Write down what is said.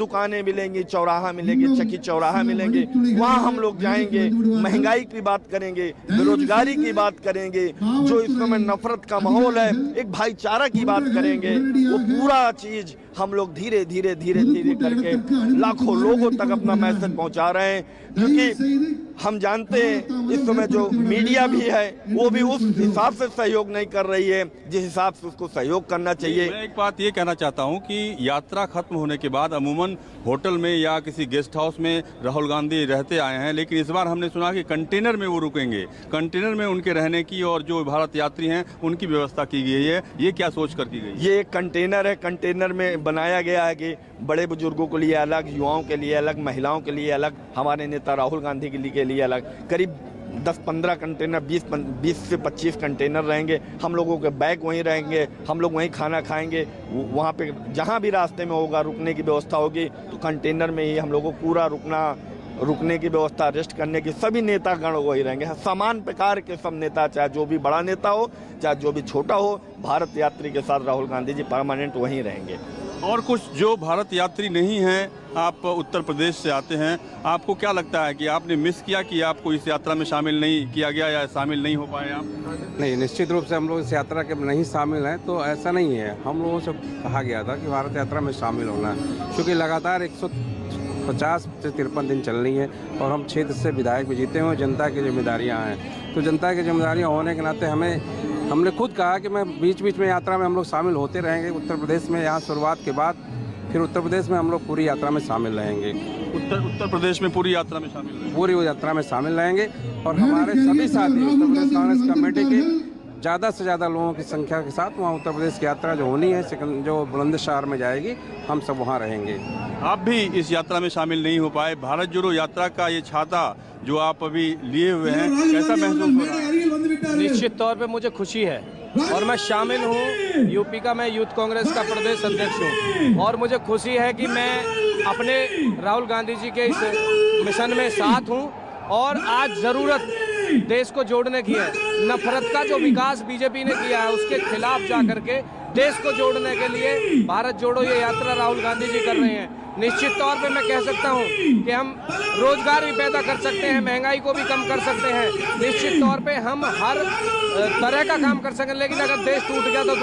दुकानें मिलेंगी, चौराहा मिलेंगे, चक्की चौराहा मिलेंगे, वहाँ हम लोग जाएंगे, महंगाई की बात करेंगे, बेरोजगारी की बात करेंगे, जो इस समय नफरत का माहौल है, एक भाईचारा की बात करेंगे। वो पूरा चीज हम लोग धीरे धीरे धीरे धीरे करके लाखों लोगों तक अपना मैसेज पहुंचा रहे हैं, क्योंकि हम जानते हैं इस समय जो मीडिया भी है वो भी उस हिसाब से सहयोग नहीं कर रही है जिस हिसाब से उसको सहयोग करना चाहिए। मैं एक बात ये कहना चाहता हूं कि यात्रा खत्म होने के बाद अमूमन होटल में या किसी गेस्ट हाउस में राहुल गांधी रहते आए हैं, लेकिन इस बार हमने सुना कि कंटेनर में वो रुकेंगे, कंटेनर में उनके रहने की और जो भारत यात्री हैं उनकी व्यवस्था की गई है। ये क्या सोच कर की गई? ये एक कंटेनर है, कंटेनर में बनाया गया है कि बड़े बुजुर्गों के लिए अलग, युवाओं के लिए अलग, महिलाओं के लिए अलग, हमारे नेता राहुल गांधी के लिए अलग। करीब 10-15 कंटेनर, 20 से 25 कंटेनर रहेंगे। हम लोगों के बैग वहीं रहेंगे, हम लोग वहीं खाना खाएंगे, वहाँ पे जहाँ भी रास्ते में होगा रुकने की व्यवस्था होगी तो कंटेनर में ही हम लोगों को पूरा रुकने की व्यवस्था, रेस्ट करने की, सभी नेतागण वही रहेंगे। समान प्रकार के सब नेता, चाहे जो भी बड़ा नेता हो चाहे जो भी छोटा हो, भारत यात्री के साथ राहुल गांधी जी परमानेंट वहीं रहेंगे। और कुछ जो भारत यात्री नहीं हैं, आप उत्तर प्रदेश से आते हैं, आपको क्या लगता है कि आपने मिस किया कि आपको इस यात्रा में शामिल नहीं किया गया या शामिल नहीं हो पाए आप? नहीं, निश्चित रूप से हम लोग इस यात्रा के नहीं शामिल हैं, तो ऐसा नहीं है। हम लोगों से कहा गया था कि भारत यात्रा में शामिल होना है, क्योंकि लगातार 150 से 53 दिन चल रही है और हम क्षेत्र से विधायक भी जीते हुए, जनता की जिम्मेदारियाँ हैं। तो जनता की जिम्मेदारियाँ होने के नाते हमने खुद कहा कि मैं बीच बीच में यात्रा में हम लोग शामिल होते रहेंगे। उत्तर प्रदेश में यहाँ शुरुआत के बाद फिर उत्तर प्रदेश में हम लोग पूरी यात्रा में शामिल रहेंगे। उत्तर प्रदेश में पूरी यात्रा में शामिल रहेंगे? पूरी यात्रा में शामिल रहेंगे और हमारे सभी साथी उत्तर प्रदेश कांग्रेस कमेटी के ज़्यादा से ज़्यादा लोगों की संख्या के साथ वहाँ उत्तर प्रदेश की यात्रा जो होनी है, जो बुलंदशहर में जाएगी, हम सब वहाँ रहेंगे। आप भी इस यात्रा में शामिल नहीं हो पाए। भारत जोड़ो यात्रा का ये छाता जो आप अभी लिए हुए हैं, कैसा महसूस हो रहा है? निश्चित तौर पे मुझे खुशी है और मैं शामिल हूँ। यूपी का मैं यूथ कांग्रेस का प्रदेश अध्यक्ष हूँ और मुझे खुशी है कि मैं अपने राहुल गांधी जी के इस मिशन में साथ हूँ। और आज जरूरत देश को जोड़ने की है। नफरत का जो विकास बीजेपी ने किया है उसके खिलाफ जाकर के देश को जोड़ने के लिए भारत जोड़ो ये यात्रा राहुल गांधी जी कर रहे हैं। निश्चित तौर पे मैं कह सकता हूं कि हम रोजगार भी पैदा कर सकते हैं, महंगाई को भी कम कर सकते हैं। निश्चित तौर पे हम हर तरह का काम कर सकें, लेकिन अगर देश टूट गया तो